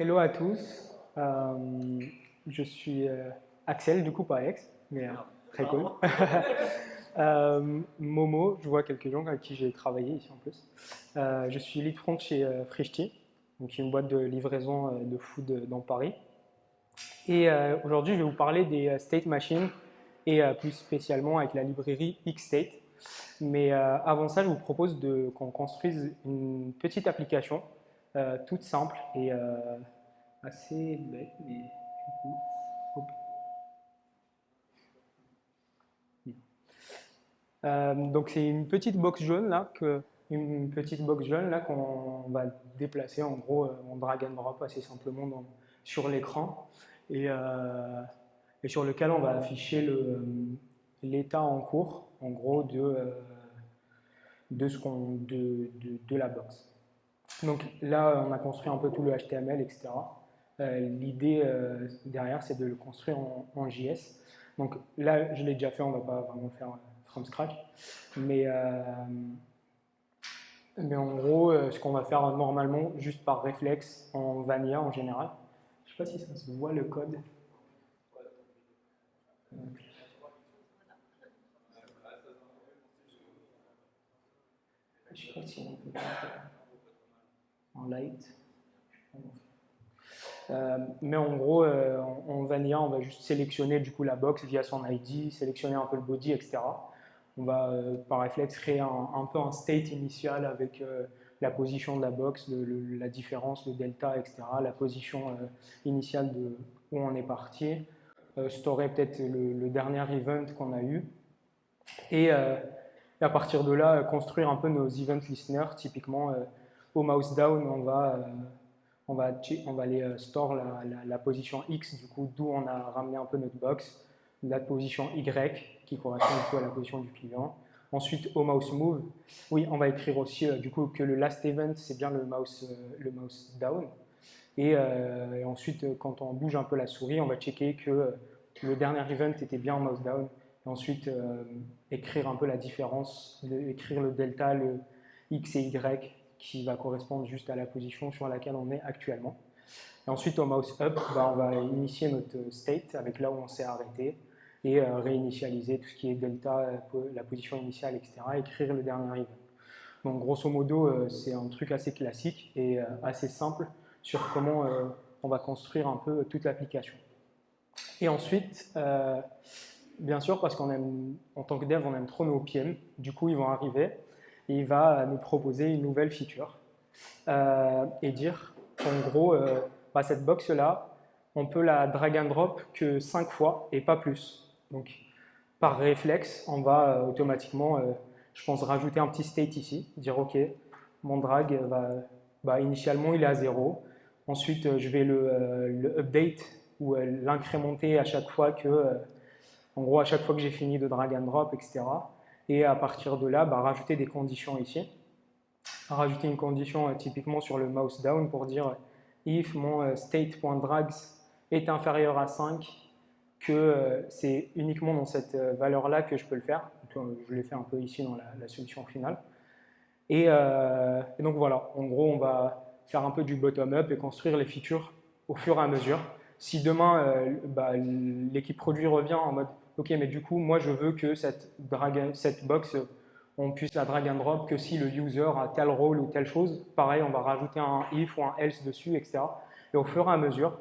Hello à tous, je suis Axel, du coup pas Alex, mais très cool. Momo, je vois quelques gens avec qui j'ai travaillé ici en plus. Je suis lead front chez Frishti, donc une boîte de livraison de food dans Paris. Et aujourd'hui, je vais vous parler des state machines et plus spécialement avec la librairie Xstate. Mais avant ça, je vous propose qu'on construise une petite application toute simple et assez bête, mais du coup, hop. Donc c'est une petite box jaune là qu'on va déplacer en gros en drag and drop assez simplement sur l'écran et, euh, et sur lequel on va afficher l'état en cours en gros de la box. Donc là, on a construit un peu tout le HTML, etc. L'idée derrière, c'est de le construire en JS. Donc là, je l'ai déjà fait, on ne va pas vraiment le faire from scratch. Mais, euh, mais en gros, ce qu'on va faire normalement, juste par réflexe, en vanilla en général. Je ne sais pas si ça se voit le code. Je ne sais pas si on peut faire en light. Mais en gros, en vanilla, on va juste sélectionner du coup la box via son ID, sélectionner un peu le body, etc. On va par réflexe créer un peu un state initial avec la position de la box, la différence, le delta, etc. La position initiale de où on est parti, storer peut-être le dernier event qu'on a eu et à partir de là construire un peu nos event listeners. Typiquement au mouse down, on va aller store la position X, du coup, d'où on a ramené un peu notre box, la position Y, qui correspond du coup à la position du client. Ensuite, au mouse move, oui, on va écrire aussi du coup que le last event, c'est bien le mouse down. Et ensuite, quand on bouge un peu la souris, on va checker que le dernier event était bien en mouse down. Et ensuite, écrire un peu la différence, écrire le delta, le X et Y, qui va correspondre juste à la position sur laquelle on est actuellement. Et ensuite, au mouse up, on va initier notre state avec là où on s'est arrêté et réinitialiser tout ce qui est delta, la position initiale, etc. Écrire le dernier event. Donc, grosso modo, c'est un truc assez classique et assez simple sur comment on va construire un peu toute l'application. Et ensuite, bien sûr, parce qu'on aime, en tant que dev, on aime trop nos PM, du coup, ils vont arriver et il va nous proposer une nouvelle feature et dire qu'en gros, cette box-là, on peut la drag and drop que 5 fois et pas plus. Donc, par réflexe, on va automatiquement, je pense, rajouter un petit state ici, dire OK, mon drag initialement il est à 0. Ensuite, je vais le update ou l'incrémenter à chaque fois en gros, à chaque fois que j'ai fini de drag and drop, etc. Et à partir de là, rajouter des conditions ici. Rajouter une condition typiquement sur le mouse down pour dire if mon state.drags est inférieur à 5, que c'est uniquement dans cette valeur-là que je peux le faire. Je l'ai fait un peu ici dans la solution finale. Et donc voilà, en gros, on va faire un peu du bottom-up et construire les features au fur et à mesure. Si demain, l'équipe produit revient en mode OK, mais du coup, moi, je veux que cette box, on puisse la drag and drop que si le user a tel rôle ou telle chose. Pareil, on va rajouter un if ou un else dessus, etc. Et au fur et à mesure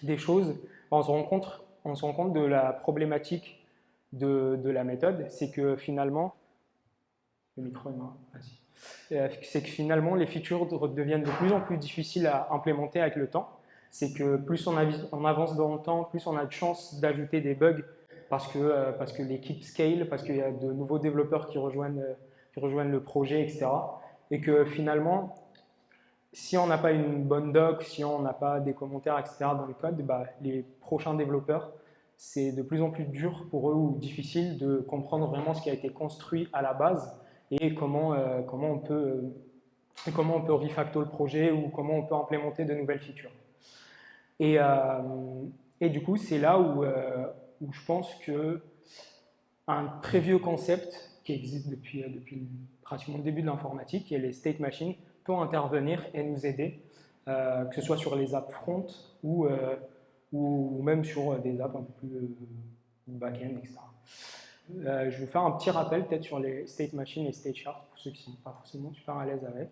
des choses, on se rend compte de la problématique de la méthode, c'est que finalement, le micro est mort. C'est que finalement, les features deviennent de plus en plus difficiles à implémenter avec le temps. C'est que plus on avance dans le temps, plus on a de chances d'ajouter des bugs parce que l'équipe scale, parce qu'il y a de nouveaux développeurs qui rejoignent le projet, etc. Et que finalement, si on n'a pas une bonne doc, si on n'a pas des commentaires, etc. dans le code, les prochains développeurs, c'est de plus en plus dur pour eux ou difficile de comprendre vraiment ce qui a été construit à la base et comment on peut refactor le projet ou comment on peut implémenter de nouvelles features. Et, euh, et du coup, c'est là où je pense que un très vieux concept qui existe depuis pratiquement le début de l'informatique, qui est les state machines, peut intervenir et nous aider que ce soit sur les apps front ou même sur des apps un peu plus back-end, etc. Je vais faire un petit rappel peut-être sur les state machines et state charts pour ceux qui ne sont pas forcément super à l'aise avec.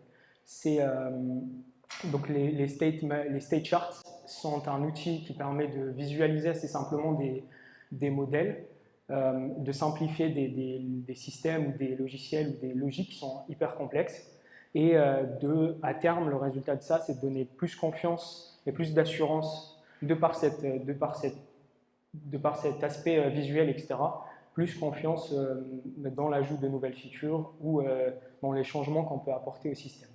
Donc les state charts sont un outil qui permet de visualiser assez simplement des modèles, de simplifier des systèmes ou des logiciels ou des logiques qui sont hyper complexes. Et à terme, le résultat de ça, c'est de donner plus confiance et plus d'assurance de par cet aspect visuel, etc., plus confiance dans l'ajout de nouvelles features ou dans les changements qu'on peut apporter au système.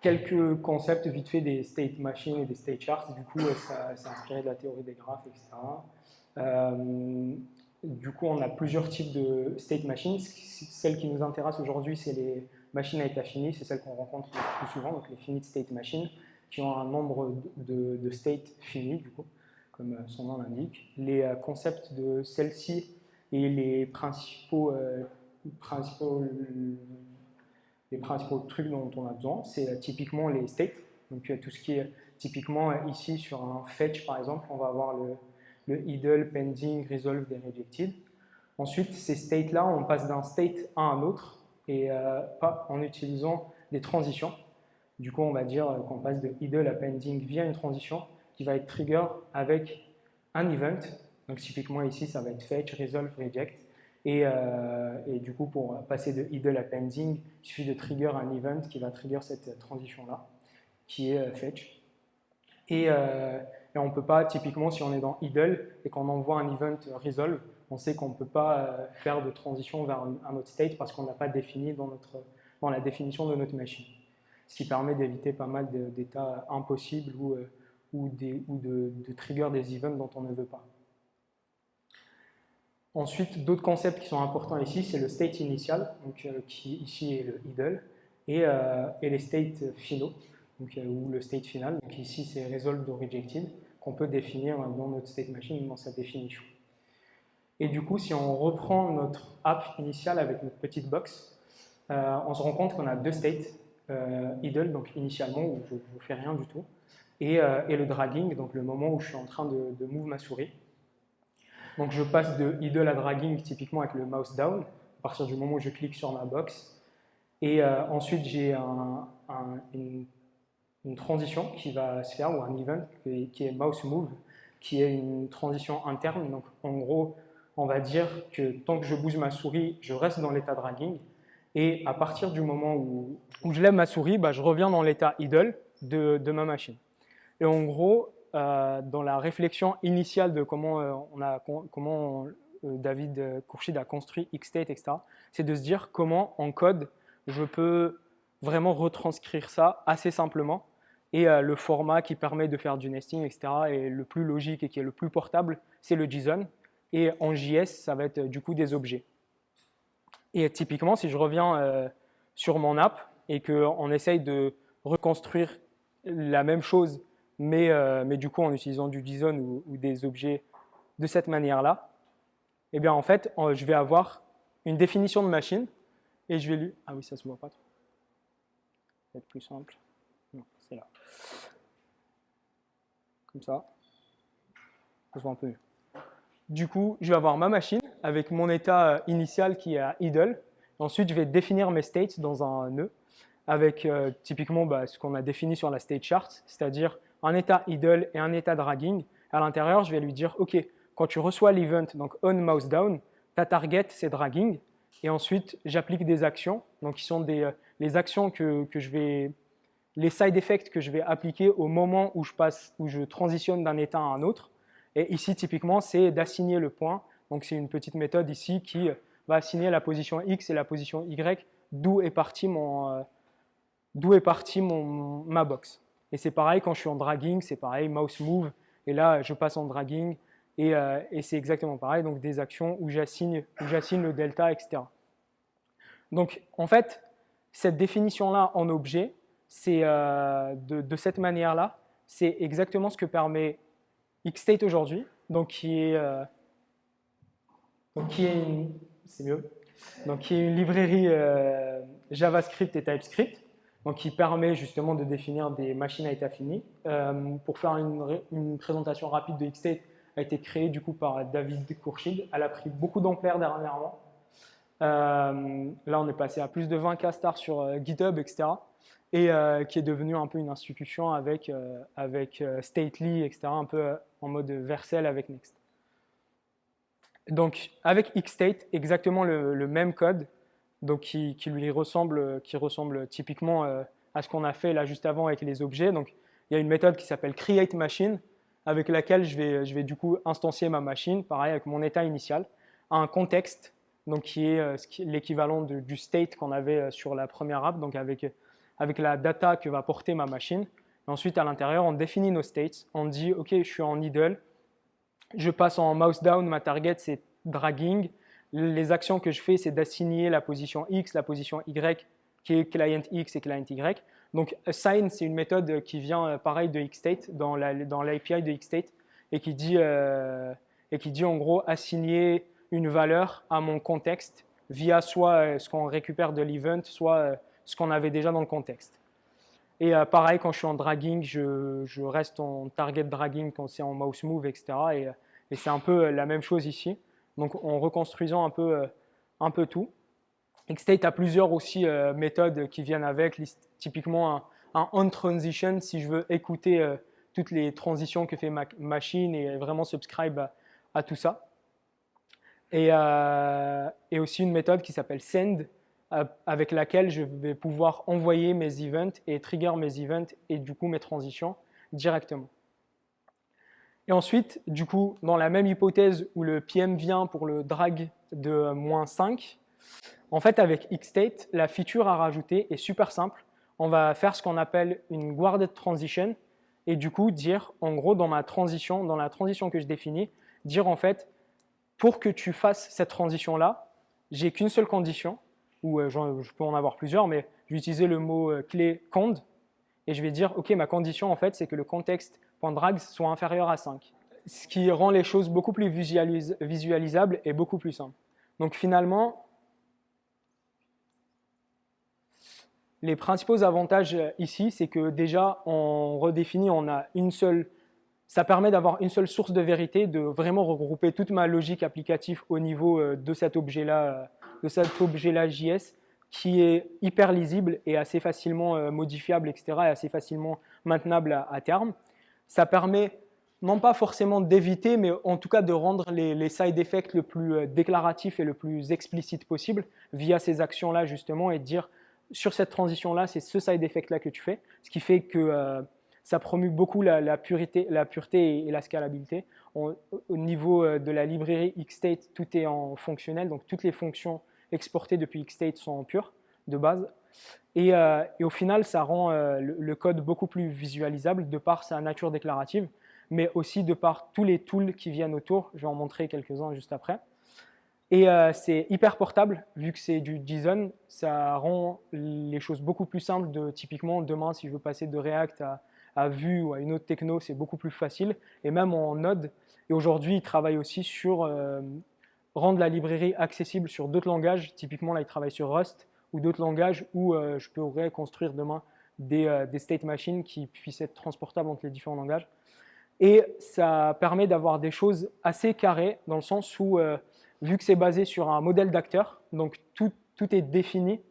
Quelques concepts vite fait des state machines et des state charts, du coup ça s'est inspiré de la théorie des graphes, etc. Du coup on a plusieurs types de state machines. Celle qui nous intéresse aujourd'hui, c'est les machines à état fini, c'est celles qu'on rencontre le plus souvent, donc les finite state machines, qui ont un nombre de states finis, du coup, comme son nom l'indique. Les concepts de celles-ci et les principaux trucs dont on a besoin, c'est typiquement les states. Donc tout ce qui est typiquement ici sur un fetch par exemple, on va avoir le idle, pending, resolved et rejected. Ensuite, ces states-là, on passe d'un state à un autre et pas en utilisant des transitions. Du coup, on va dire qu'on passe de idle à pending via une transition qui va être trigger avec un event. Donc typiquement ici, ça va être fetch, resolve, reject. Et du coup, pour passer de idle à pending, il suffit de trigger un event qui va trigger cette transition-là, qui est fetch. Et on ne peut pas, typiquement, si on est dans idle et qu'on envoie un event resolve, on sait qu'on ne peut pas faire de transition vers un autre state parce qu'on n'a pas défini dans la définition de notre machine. Ce qui permet d'éviter pas mal d'états impossibles ou de trigger des events dont on ne veut pas. Ensuite, d'autres concepts qui sont importants ici, c'est le state initial, donc, qui ici est le idle, et les states finaux, donc, ou le state final. Donc ici, c'est resolved ou rejected, qu'on peut définir dans notre state machine, dans sa définition. Et du coup, si on reprend notre app initiale avec notre petite box, on se rend compte qu'on a deux states, idle, donc initialement, où je ne fais rien du tout, et le dragging, donc le moment où je suis en train de move ma souris. Donc je passe de idle à dragging typiquement avec le mouse down, à partir du moment où je clique sur ma box. Et ensuite, j'ai une transition qui va se faire, ou un event qui est mouse move, qui est une transition interne. Donc en gros, on va dire que tant que je bouge ma souris, je reste dans l'état dragging. Et à partir du moment où je lève ma souris, je reviens dans l'état idle de ma machine. Et en gros, dans la réflexion initiale de comment David Khourchid a construit Xstate, etc., c'est de se dire comment en code je peux vraiment retranscrire ça assez simplement. Et le format qui permet de faire du nesting, etc., est le plus logique et qui est le plus portable, c'est le JSON. Et en JS, ça va être du coup des objets. Et typiquement, si je reviens sur mon app et qu'on essaye de reconstruire la même chose, mais du coup en utilisant du JSON ou des objets de cette manière-là, eh bien en fait, je vais avoir une définition de machine et je vais lui... Ah oui, ça se voit pas trop. Ça va être plus simple. Non, c'est là. Comme ça. Ça se voit un peu mieux. Du coup, je vais avoir ma machine avec mon état initial qui est à idle. Ensuite, je vais définir mes states dans un nœud avec typiquement ce qu'on a défini sur la state chart, c'est-à-dire un état idle et un état dragging. À l'intérieur, je vais lui dire, OK, quand tu reçois l'event, donc on mouse down, ta target, c'est dragging. Et ensuite, j'applique des actions, donc qui sont les actions que je vais, les side effects que je vais appliquer au moment où je transitionne d'un état à un autre. Et ici, typiquement, c'est d'assigner le point. Donc, c'est une petite méthode ici qui va assigner la position X et la position Y, d'où est partie ma box. Et c'est pareil quand je suis en dragging, c'est pareil, mouse move, et là je passe en dragging, et c'est exactement pareil, donc des actions où j'assigne le delta, etc. Donc en fait, cette définition-là en objet, c'est de cette manière-là, c'est exactement ce que permet Xstate aujourd'hui, donc qui est une librairie JavaScript et TypeScript. donc qui permet justement de définir des machines à état fini. Pour faire une présentation rapide de Xstate, a été créée du coup par David Khourshid. Elle a pris beaucoup d'ampleur dernièrement. Là, on est passé à plus de 20 stars sur GitHub, etc. Et qui est devenue un peu une institution avec Stately, etc., un peu en mode Vercel avec Next. Donc, avec Xstate, exactement le même code, donc qui ressemble typiquement à ce qu'on a fait là juste avant avec les objets. Donc, il y a une méthode qui s'appelle createMachine, avec laquelle je vais du coup instancier ma machine, pareil avec mon état initial, à un contexte, donc qui est l'équivalent du state qu'on avait sur la première app, donc avec la data que va porter ma machine. Et ensuite, à l'intérieur, on définit nos states. On dit, OK, je suis en idle, je passe en mouse down, ma target, c'est dragging. Les actions que je fais, c'est d'assigner la position X, la position Y, qui est client X et client Y. Donc, assign, c'est une méthode qui vient pareil de Xstate, dans l'API de Xstate, et qui dit en gros assigner une valeur à mon contexte via soit ce qu'on récupère de l'event, soit ce qu'on avait déjà dans le contexte. Et pareil, quand je suis en dragging, je reste en target dragging quand c'est en mouse move, etc. Et c'est un peu la même chose ici. Donc, en reconstruisant un peu tout. Xstate a plusieurs aussi méthodes qui viennent avec, typiquement un on transition, si je veux écouter toutes les transitions que fait ma machine et vraiment subscribe à tout ça. Et aussi une méthode qui s'appelle send, avec laquelle je vais pouvoir envoyer mes events et trigger mes events et du coup mes transitions directement. Et ensuite, du coup, dans la même hypothèse où le PM vient pour le drag de -5, en fait, avec Xstate, la feature à rajouter est super simple. On va faire ce qu'on appelle une guarded transition et du coup dire, en gros, dans la transition que je définis, dire en fait, pour que tu fasses cette transition-là, j'ai qu'une seule condition, ou je peux en avoir plusieurs, mais je vais utiliser le mot clé cond, et je vais dire, OK, ma condition, en fait, c'est que le contexte.drag soit inférieur à 5. Ce qui rend les choses beaucoup plus visualisables et beaucoup plus simples. Donc finalement, les principaux avantages ici, c'est que déjà, on redéfinit, on a une seule. Ça permet d'avoir une seule source de vérité, de vraiment regrouper toute ma logique applicative au niveau de cet objet-là JS, qui est hyper lisible et assez facilement modifiable, etc., et assez facilement maintenable à terme. Ça permet non pas forcément d'éviter, mais en tout cas de rendre les side effects le plus déclaratif et le plus explicite possible via ces actions-là justement et de dire sur cette transition-là, c'est ce side effect-là que tu fais, ce qui fait que ça promue beaucoup la pureté et la scalabilité. Au niveau de la librairie Xstate, tout est en fonctionnel, donc toutes les fonctions exportées depuis Xstate sont en pure de base. Et au final, ça rend le code beaucoup plus visualisable de par sa nature déclarative, mais aussi de par tous les tools qui viennent autour. Je vais en montrer quelques-uns juste après. Et c'est hyper portable, vu que c'est du JSON, ça rend les choses beaucoup plus simples. Typiquement, demain, si je veux passer de React à Vue ou à une autre techno, c'est beaucoup plus facile, et même en Node. Et aujourd'hui, ils travaillent aussi sur rendre la librairie accessible sur d'autres langages. Typiquement, là, ils travaillent sur Rust ou d'autres langages où je pourrais construire demain des state machines qui puissent être transportables entre les différents langages. Et ça permet d'avoir des choses assez carrées, dans le sens où, vu que c'est basé sur un modèle d'acteur, donc tout est défini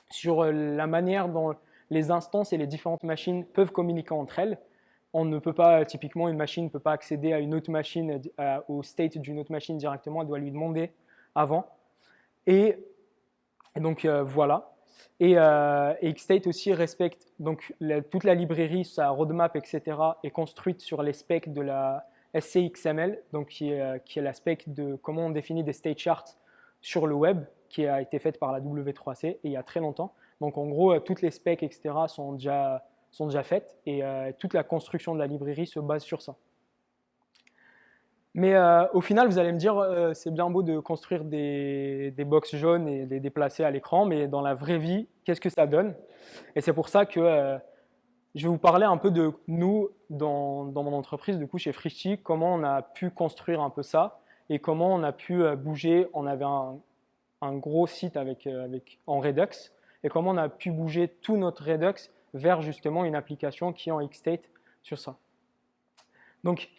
sur la manière dont les instances et les différentes machines peuvent communiquer entre elles. On ne peut pas, typiquement, une machine ne peut pas accéder à une autre machine, au state d'une autre machine directement, elle doit lui demander avant. Et donc voilà. Et Xstate aussi respecte donc toute la librairie, sa roadmap, etc. est construite sur les specs de la SCXML, donc qui est la spec de comment on définit des state charts sur le web, qui a été faite par la W3C et il y a très longtemps. Donc en gros, toutes les specs, etc. sont déjà faites et toute la construction de la librairie se base sur ça. Mais au final, vous allez me dire, c'est bien beau de construire des box jaunes et les déplacer à l'écran, mais dans la vraie vie, qu'est-ce que ça donne? Et c'est pour ça que je vais vous parler un peu de nous dans mon entreprise, du coup chez Frishti, comment on a pu construire un peu ça et comment on a pu bouger. On avait un gros site en Redux, et comment on a pu bouger tout notre Redux vers justement une application qui est en Xstate sur ça. Donc,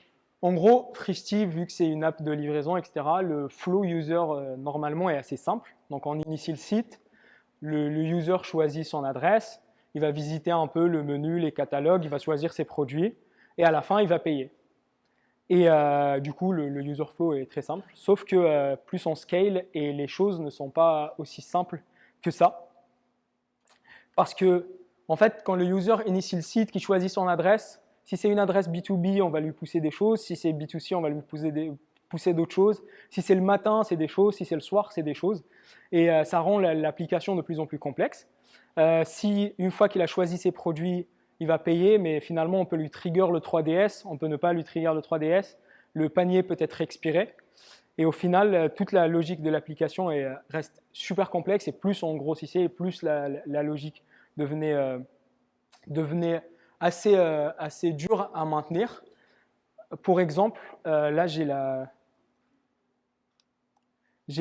en gros, Fristy, vu que c'est une app de livraison, etc., le flow user normalement est assez simple. Donc, on initie le site, le user choisit son adresse, il va visiter un peu le menu, les catalogues, il va choisir ses produits, et à la fin, il va payer. Et du coup, le user flow est très simple, sauf que plus on scale, et les choses ne sont pas aussi simples que ça. Parce que, en fait, quand le user initie le site, qu'il choisit son adresse, si c'est une adresse B2B, on va lui pousser des choses. Si c'est B2C, on va lui pousser d'autres choses. Si c'est le matin, c'est des choses. Si c'est le soir, c'est des choses. Et ça rend l'application de plus en plus complexe. Si une fois qu'il a choisi ses produits, il va payer, mais finalement, on peut lui trigger le 3DS, on peut ne pas lui trigger le 3DS. Le panier peut être expiré. Et au final, toute la logique de l'application reste super complexe. Et plus on grossissait, et plus la logique devenait assez dur à maintenir. Pour exemple, là j'ai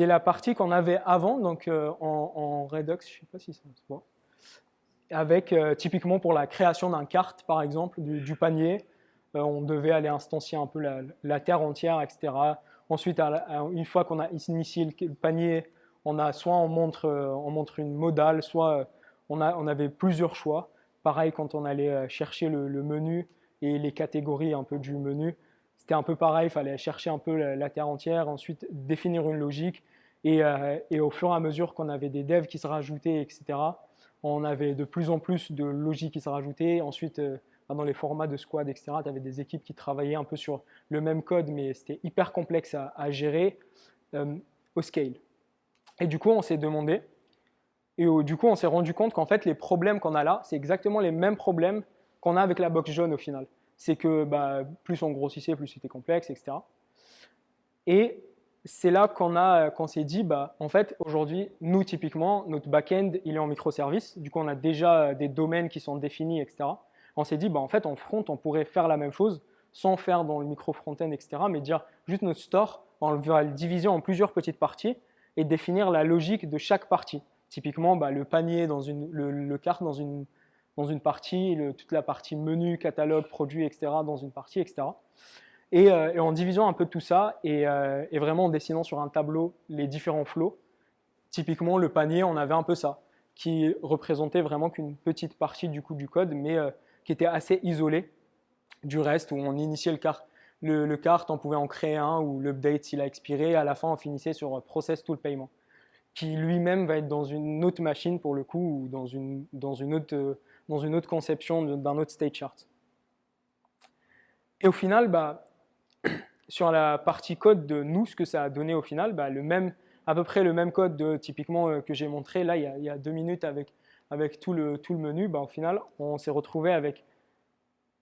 la partie qu'on avait avant, donc en Redux, je ne sais pas si ça se voit, avec typiquement pour la création d'un carte, par exemple, du panier, on devait aller instancier un peu la terre entière, etc. Ensuite, une fois qu'on a initié le panier, soit on montre une modale, soit on avait plusieurs choix. Pareil, quand on allait chercher le menu et les catégories un peu du menu, c'était un peu pareil, il fallait chercher un peu la terre entière, ensuite définir une logique, et au fur et à mesure qu'on avait des devs qui se rajoutaient, etc., on avait de plus en plus de logique qui se rajoutaient. Ensuite, dans les formats de squad, etc., tu avais des équipes qui travaillaient un peu sur le même code, mais c'était hyper complexe à gérer au scale. Et du coup, on s'est demandé, et du coup, on s'est rendu compte qu'en fait, les problèmes qu'on a là, c'est exactement les mêmes problèmes qu'on a avec la box jaune au final. C'est que plus on grossissait, plus c'était complexe, etc. Et c'est là qu'on s'est dit, en fait, aujourd'hui, nous, typiquement, notre back-end, il est en microservice. Du coup, on a déjà des domaines qui sont définis, etc. On s'est dit, en fait, en front, on pourrait faire la même chose sans faire dans le micro-front-end, etc., mais dire juste notre store, on va le diviser en plusieurs petites parties et définir la logique de chaque partie. Typiquement, le panier dans le cart dans une partie, toute la partie menu, catalogue, produit, etc., dans une partie, etc. Et en divisant un peu tout ça et vraiment en dessinant sur un tableau les différents flows, typiquement le panier, on avait un peu ça, qui représentait vraiment qu'une petite partie du code, mais qui était assez isolée du reste, où on initiait le cart, on pouvait en créer un, ou l'update s'il a expiré, à la fin on finissait sur process tout le paiement, qui lui-même va être dans une autre machine pour le coup, ou dans une autre conception d'un autre state chart. Et au final, sur la partie code de nous, ce que ça a donné au final, à peu près le même code typiquement que j'ai montré là il y a 2 minutes avec tout le menu, au final on s'est retrouvé avec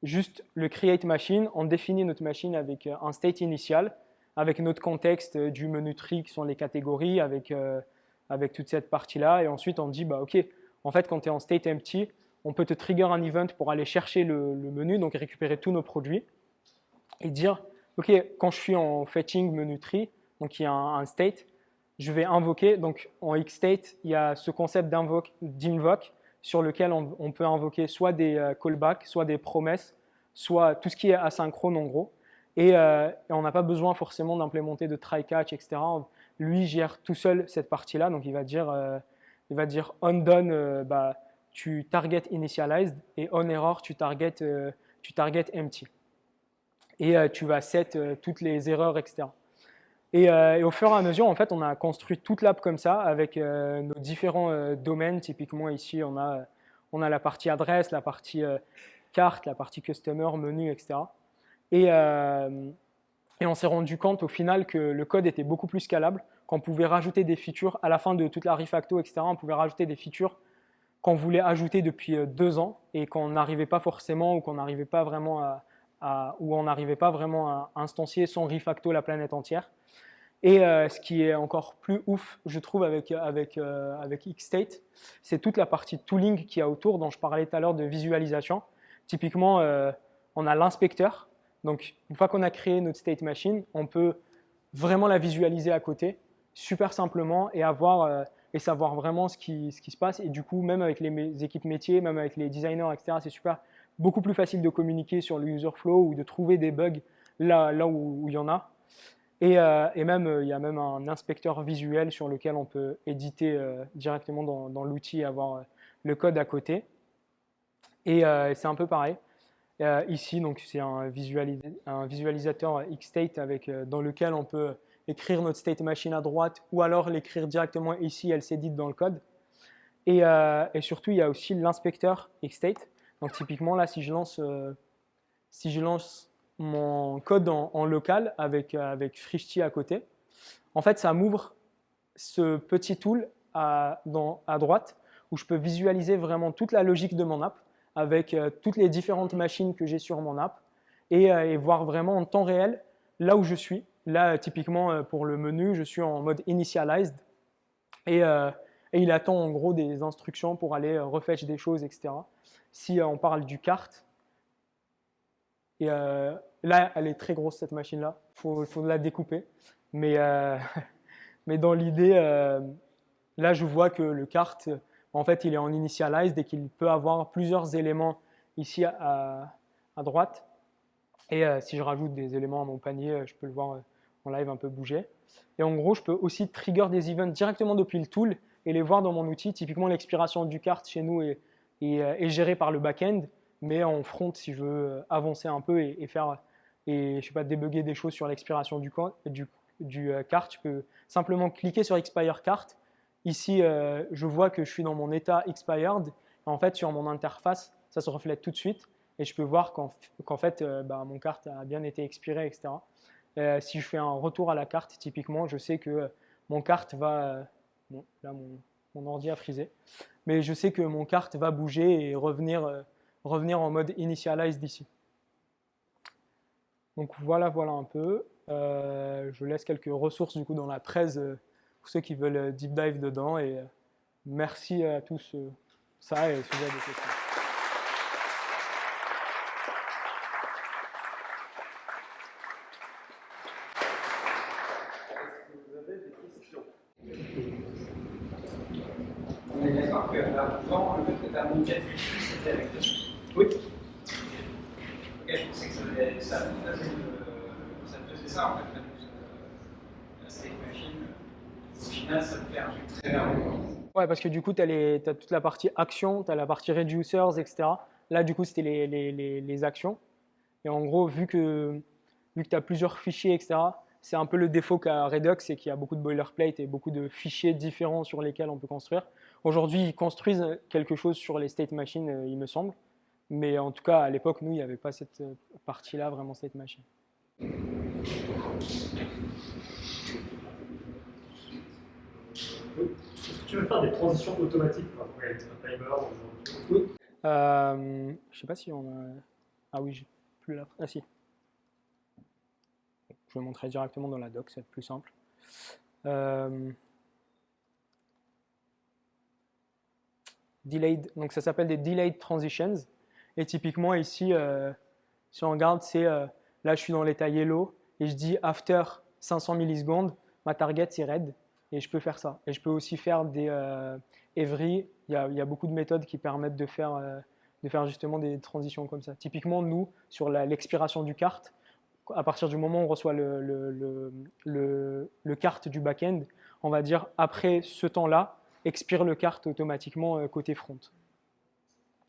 juste le create machine, on définit notre machine avec un state initial, avec notre contexte du menu tree qui sont les catégories, avec toute cette partie-là, et ensuite on dit ok, en fait quand tu es en state empty, on peut te trigger un event pour aller chercher le menu, donc récupérer tous nos produits, et dire ok, quand je suis en fetching menu tree, donc il y a un state, je vais invoquer, donc en Xstate, il y a ce concept d'invoke sur lequel on peut invoquer soit des callbacks, soit des promesses, soit tout ce qui est asynchrone en gros. Et on n'a pas besoin forcément d'implémenter de try-catch, etc. Lui gère tout seul cette partie-là, donc il va dire on done, tu target initialized, et on error, tu target empty. Et tu vas set toutes les erreurs, etc. Et au fur et à mesure, en fait, on a construit toute l'app comme ça, avec nos différents domaines. Typiquement, ici, on a la partie adresse, la partie carte, la partie customer, menu, etc. Et on s'est rendu compte au final que le code était beaucoup plus scalable, qu'on pouvait rajouter des features à la fin de toute la refacto, etc. On pouvait rajouter des features qu'on voulait ajouter depuis 2 ans et qu'on n'arrivait pas forcément, ou qu'on n'arrivait pas vraiment à instancier sans refacto la planète entière. Et ce qui est encore plus ouf, je trouve, avec Xstate, c'est toute la partie tooling qu'il y a autour, dont je parlais tout à l'heure de visualisation. Typiquement, on a l'inspecteur. Donc, une fois qu'on a créé notre state machine, on peut vraiment la visualiser à côté, super simplement, et avoir et savoir vraiment ce qui se passe. Et du coup, même avec les équipes métiers, même avec les designers, etc., c'est beaucoup plus facile de communiquer sur le user flow ou de trouver des bugs là où il y en a. Et même, il y a même un inspecteur visuel sur lequel on peut éditer directement dans l'outil et avoir le code à côté. Et c'est un peu pareil. Ici, donc, c'est un visualisateur Xstate dans lequel on peut écrire notre state machine à droite ou alors l'écrire directement ici, elle s'édite dans le code. Et surtout, il y a aussi l'inspecteur Xstate. Donc typiquement, là, si je lance mon code en local avec Frishti à côté, en fait, ça m'ouvre ce petit tool à droite où je peux visualiser vraiment toute la logique de mon app avec toutes les différentes machines que j'ai sur mon app et voir vraiment en temps réel là où je suis. Là, typiquement, pour le menu, je suis en mode initialized et il attend en gros des instructions pour aller refetch des choses, etc. Si on parle du kart, et là, elle est très grosse cette machine-là, il faut la découper. Mais dans l'idée, là, je vois que le kart, en fait, il est en initialized et qu'il peut avoir plusieurs éléments ici à droite. Et si je rajoute des éléments à mon panier, je peux le voir en live un peu bouger. Et en gros, je peux aussi trigger des events directement depuis le tool et les voir dans mon outil. Typiquement, l'expiration du kart chez nous est gérée par le back-end, mais en front, si je veux avancer un peu et je sais pas, débugger des choses sur l'expiration du kart, je peux simplement cliquer sur Expire Kart. Ici, je vois que je suis dans mon état expired. En fait, sur mon interface, ça se reflète tout de suite et je peux voir qu'en fait, mon kart a bien été expiré, etc. Si je fais un retour à la carte, typiquement, je sais que mon kart va… bon, là, mon ordi a frisé. Mais je sais que mon kart va bouger et revenir en mode initialized d'ici. Donc voilà un peu. Je laisse quelques ressources du coup dans la presse pour ceux qui veulent deep dive dedans. Et merci à tous ça et si vous avez des questions. On est d'accord que avant, le fait que tu as monté c'était avec le… Oui. Ok, je pensais que ça faisait ça en fait. La state machine, au final, ça te fait un truc très large. Ouais, parce que du coup, tu as toute la partie action, tu as la partie reducers, etc. Là, du coup, c'était les actions. Et en gros, vu que tu as plusieurs fichiers, etc., c'est un peu le défaut qu'a Redux, c'est qu'il y a beaucoup de boilerplate et beaucoup de fichiers différents sur lesquels on peut construire. Aujourd'hui, ils construisent quelque chose sur les state machines, il me semble. Mais en tout cas, à l'époque, nous, il n'y avait pas cette partie-là, vraiment state machine. Tu veux faire des transitions automatiques, par exemple, un timer ou ce genre de choses? Oui. Je sais pas si on a… Ah oui, j'ai plus la… Ah si. Je vais montrer directement dans la doc, c'est plus simple. Delayed, donc ça s'appelle des delayed transitions. Et typiquement ici, si on regarde, c'est là je suis dans l'état yellow et je dis after 500 millisecondes, ma target c'est red et je peux faire ça. Et je peux aussi faire des every. Il y a beaucoup de méthodes qui permettent de faire justement des transitions comme ça. Typiquement, nous, sur l'expiration du kart, à partir du moment où on reçoit le kart du back-end, on va dire après ce temps-là, expire le kart automatiquement côté front.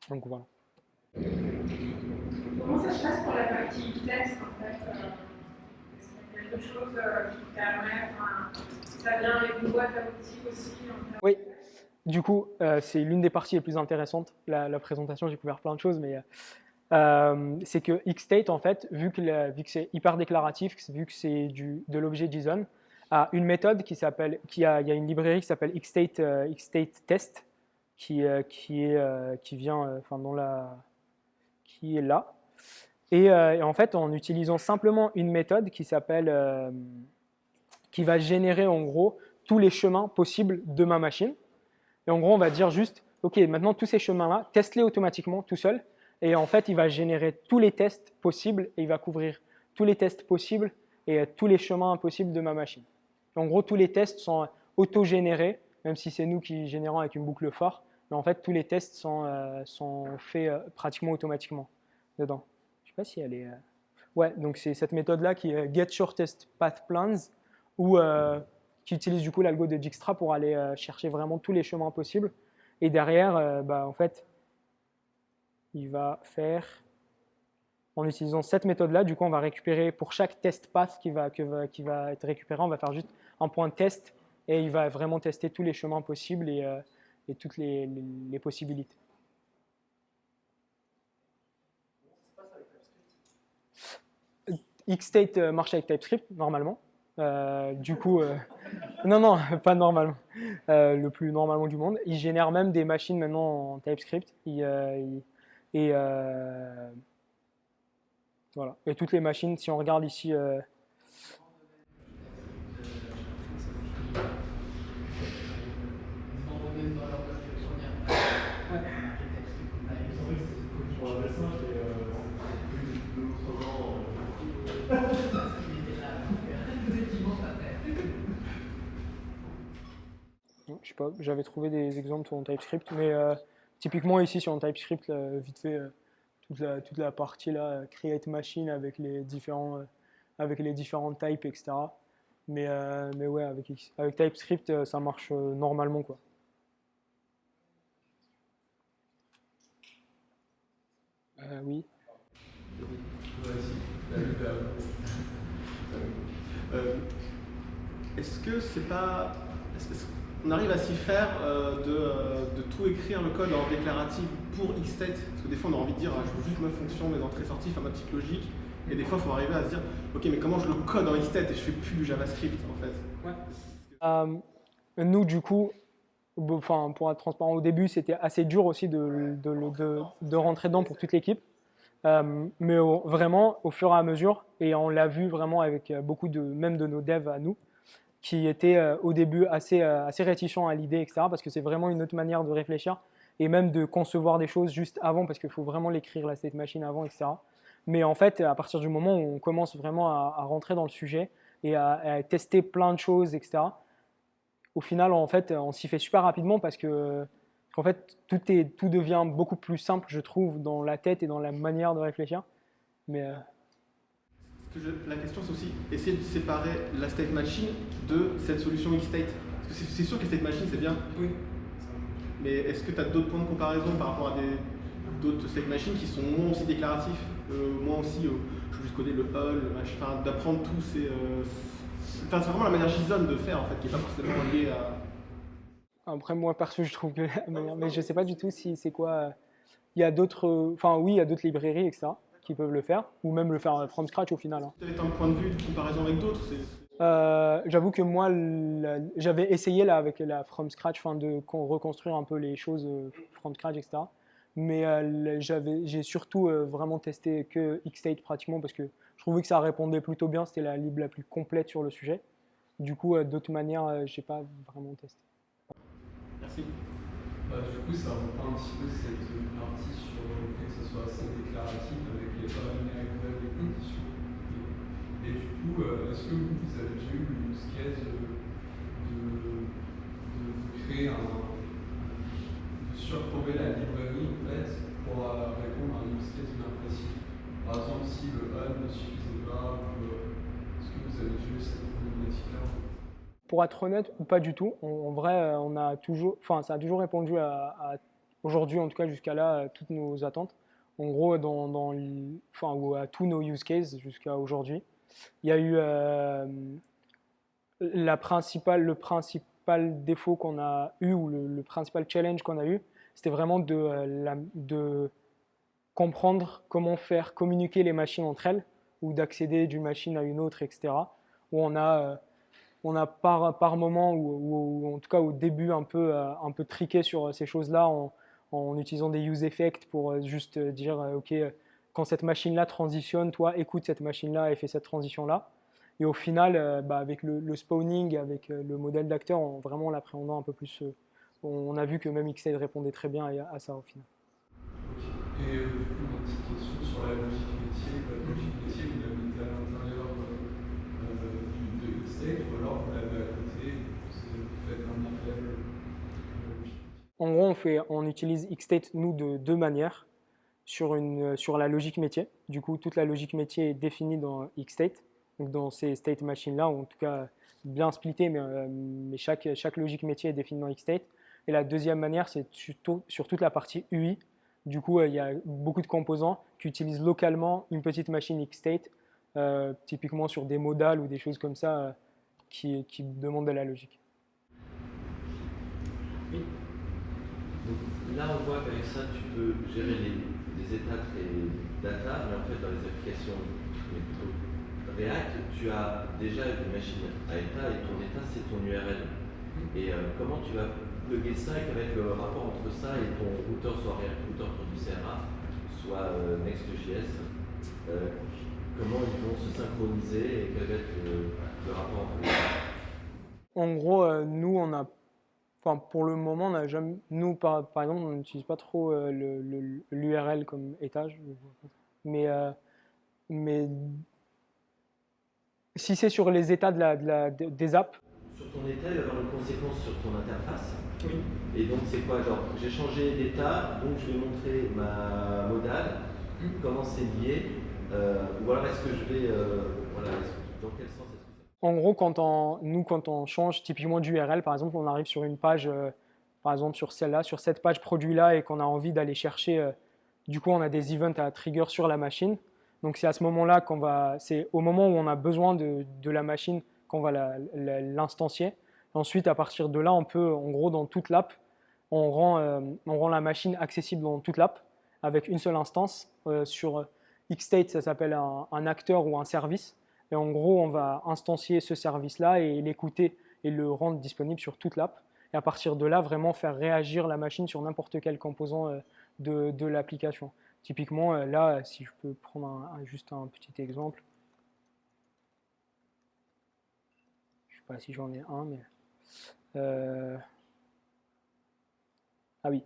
Donc voilà. Comment ça se passe pour la partie test en fait est-ce qu'il y a quelque chose qui permet, ça vient avec une boîte à outils aussi en fait. Oui, du coup, c'est l'une des parties les plus intéressantes. La présentation, j'ai couvert plein de choses, mais c'est que Xstate, en fait, vu que c'est hyper déclaratif, vu que c'est de l'objet JSON, a une méthode il y a une librairie qui s'appelle Xstate Test, qui vient, qui est là. Et en fait, en utilisant simplement une méthode qui va générer en gros tous les chemins possibles de ma machine. Et en gros, on va dire juste, OK, maintenant tous ces chemins-là, teste-les automatiquement tout seul. Et en fait, il va générer tous les tests possibles et il va couvrir tous les tests possibles et tous les chemins possibles de ma machine. Et en gros, tous les tests sont auto-générés même si c'est nous qui générons avec une boucle for. Mais en fait, tous les tests sont faits pratiquement automatiquement dedans. Je ne sais pas si elle est... Ouais, donc c'est cette méthode-là qui est Get Shortest Path Plans, ou qui utilise du coup l'algo de Dijkstra pour aller chercher vraiment tous les chemins possibles. Et derrière, en fait, il va faire, en utilisant cette méthode-là, du coup, on va récupérer pour chaque test path qui va être récupéré, on va faire juste un point test et il va vraiment tester tous les chemins possibles et toutes les possibilités. Xstate marche avec TypeScript, normalement. Du coup, non, pas normalement, le plus normalement du monde. Il génère même des machines maintenant en TypeScript. Voilà. Et toutes les machines, si on regarde ici, je sais pas, j'avais trouvé des exemples en TypeScript, mais typiquement ici sur un TypeScript, vite fait, toute la partie là, create machine avec les différents types, etc. Mais ouais, avec TypeScript, ça marche normalement, quoi. Oui. Est-ce que c'est pas... on arrive à s'y faire de tout écrire le code en déclaratif pour Xstate? Parce que des fois on a envie de dire je veux juste ma fonction, mes entrées-sorties, faire ma petite logique. Et des fois il faut arriver à se dire ok, mais comment je le code en Xstate et je fais plus du JavaScript en fait. Ouais. Nous du coup, enfin, pour être transparent, au début c'était assez dur aussi de rentrer dedans pour toute l'équipe. Mais vraiment au fur et à mesure, et on l'a vu vraiment avec beaucoup même de nos devs à nous, qui étaient au début assez réticents à l'idée, etc. Parce que c'est vraiment une autre manière de réfléchir et même de concevoir des choses juste avant, parce qu'il faut vraiment l'écrire, la state machine avant, etc. Mais en fait, à partir du moment où on commence vraiment à rentrer dans le sujet et à tester plein de choses, etc., au final, en fait, on s'y fait super rapidement parce qu'en fait, tout devient beaucoup plus simple, je trouve, dans la tête et dans la manière de réfléchir. Mais la question c'est aussi essayer de séparer la state machine de cette solution Xstate. Parce que c'est sûr que la state machine c'est bien. Oui. Mais est-ce que tu as d'autres points de comparaison par rapport à d'autres state machines qui sont moins aussi déclaratifs, moins aussi, je veux juste coder le all, le machin, d'apprendre tous ces... Enfin, c'est vraiment la manière JSON de faire en fait, qui n'est pas forcément liée à... Après, moi perso, je trouve que mais je sais pas du tout si c'est quoi. Il y a d'autres, enfin oui, il y a d'autres librairies, etc., qui peuvent le faire, ou même le faire from scratch au final. Tu avais un point de vue de comparaison avec d'autres? J'avoue que moi, j'avais essayé là avec la from scratch, de reconstruire un peu les choses from scratch, etc. Mais j'ai surtout vraiment testé que Xstate pratiquement parce que je trouvais que ça répondait plutôt bien. C'était la lib la plus complète sur le sujet. Du coup, d'autres manières, j'ai pas vraiment testé. Merci. Du coup, ça reprend un petit peu cette partie sur le fait que ce soit assez déclaratif avec les paramètres et les conditions. Et du coup, est-ce que vous avez déjà eu une use case de créer de surprogrammer la librairie en fait pour répondre à un use case bien précis? Par exemple, si le on ne suffisait pas, est-ce que vous avez déjà eu cette problématique-là? Pour être honnête, pas du tout. En vrai, ça a toujours répondu à aujourd'hui, en tout cas jusqu'à là, à toutes nos attentes. En gros, à tous nos use cases jusqu'à aujourd'hui. Il y a eu le principal défaut qu'on a eu, ou le principal challenge qu'on a eu, c'était vraiment de comprendre comment faire communiquer les machines entre elles, ou d'accéder d'une machine à une autre, etc. Où on a par moment, ou en tout cas au début, un peu triqué sur ces choses-là en utilisant des use effects pour juste dire ok, quand cette machine-là transitionne, toi écoute cette machine-là et fais cette transition-là. Et au final, avec le spawning, avec le modèle d'acteur, vraiment l'appréhendant un peu plus, on a vu que même Xstate répondait très bien à ça au final. Et du coup, une petite question sur la logique métier. La logique métier, vous la mettez à l'intérieur de Xstate ou alors vous l'avez à côté, vous faites un appel En gros, on utilise Xstate, nous, de deux manières sur la logique métier. Du coup, toute la logique métier est définie dans Xstate, donc dans ces state machines-là, ou en tout cas bien splitté, mais chaque logique métier est définie dans Xstate. Et la deuxième manière, c'est sur toute la partie UI. Du coup, il y a beaucoup de composants qui utilisent localement une petite machine Xstate, typiquement sur des modales ou des choses comme ça qui demandent de la logique. Donc, là, on voit qu'avec ça, tu peux gérer les états très data, mais en fait, dans les applications plutôt React, tu as déjà une machine à état et ton état, c'est ton URL. Et comment tu vas plugger ça avec le rapport entre ça et ton routeur, soit React Router pour du CRA, soit Next.js, comment ils vont se synchroniser et quel va être le rapport entre les deux? En gros, nous, pour le moment, on n'a jamais, nous, par exemple, on n'utilise pas trop l'URL comme étage, mais si c'est sur les états des apps. Sur ton état, il va y avoir une conséquence sur ton interface. Oui. Et donc, c'est quoi? Genre, j'ai changé d'état, donc je vais montrer ma modale, comment c'est lié, ou alors est-ce que je vais. Voilà, dans quel sens est-ce que ça. En gros, quand on change typiquement d'URL, par exemple, on arrive sur une page, par exemple sur celle-là, sur cette page produit-là, et qu'on a envie d'aller chercher, du coup, on a des events à trigger sur la machine. Donc, c'est à ce moment-là c'est au moment où on a besoin de la machine qu'on va l'instancier. Ensuite, à partir de là, on peut, en gros, dans toute l'app, on rend la machine accessible dans toute l'app avec une seule instance. Sur Xstate, ça s'appelle un acteur ou un service. Et en gros, on va instancier ce service-là et l'écouter et le rendre disponible sur toute l'app. Et à partir de là, vraiment faire réagir la machine sur n'importe quel composant de l'application. Typiquement, là, si je peux prendre juste un petit exemple. Je ne sais pas si j'en ai un, mais... Ah oui.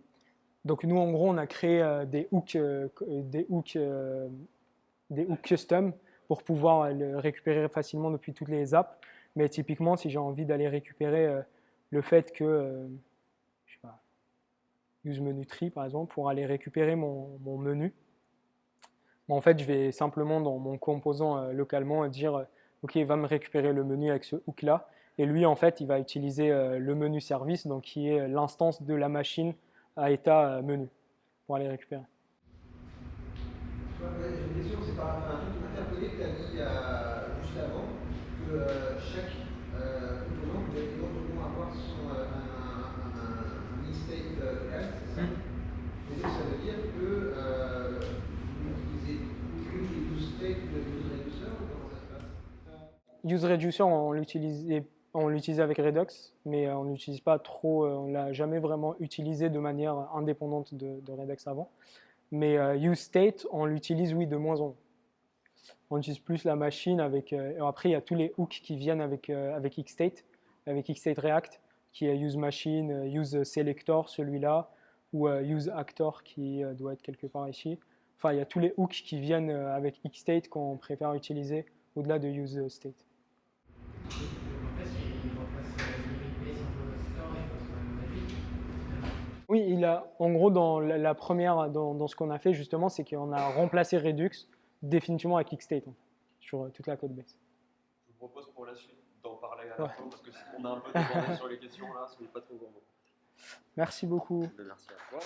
Donc nous, en gros, on a créé des hooks custom pour pouvoir le récupérer facilement depuis toutes les apps. Mais typiquement, si j'ai envie d'aller récupérer le fait que, je sais pas, use menu tree par exemple, pour aller récupérer mon menu, en fait, je vais simplement dans mon composant localement dire OK, va me récupérer le menu avec ce hook-là. Et lui, en fait, il va utiliser le menu service, donc qui est l'instance de la machine à état menu, pour aller récupérer. J'ai une question, c'est par rapport à un truc qui m'a interpellé que tu as dit juste avant, que chaque composant pouvait éventuellement avoir un e-state local, c'est ça? Et ça veut dire que vous n'utilisez plus les use-state de use-reducer ou comment ça se passe? Use-reducer, on l'utilise avec Redux, mais on n'utilise pas trop, on ne l'a jamais vraiment utilisé de manière indépendante de Redux avant. Mais useState, on l'utilise, oui, de moins en moins. On utilise plus la machine avec... après, il y a tous les hooks qui viennent avec Xstate, avec Xstate React, qui est useMachine, useSelector, celui-là, ou useActor, qui doit être quelque part ici. Enfin, il y a tous les hooks qui viennent avec Xstate qu'on préfère utiliser au-delà de useState. Oui, en gros, dans la première, dans ce qu'on a fait justement, c'est qu'on a remplacé Redux définitivement avec Xstate sur toute la code base. Je vous propose pour la suite d'en parler à la fin parce qu'on a un peu débordé sur les questions là, ce n'est pas trop gourmand. Merci beaucoup. Merci à toi.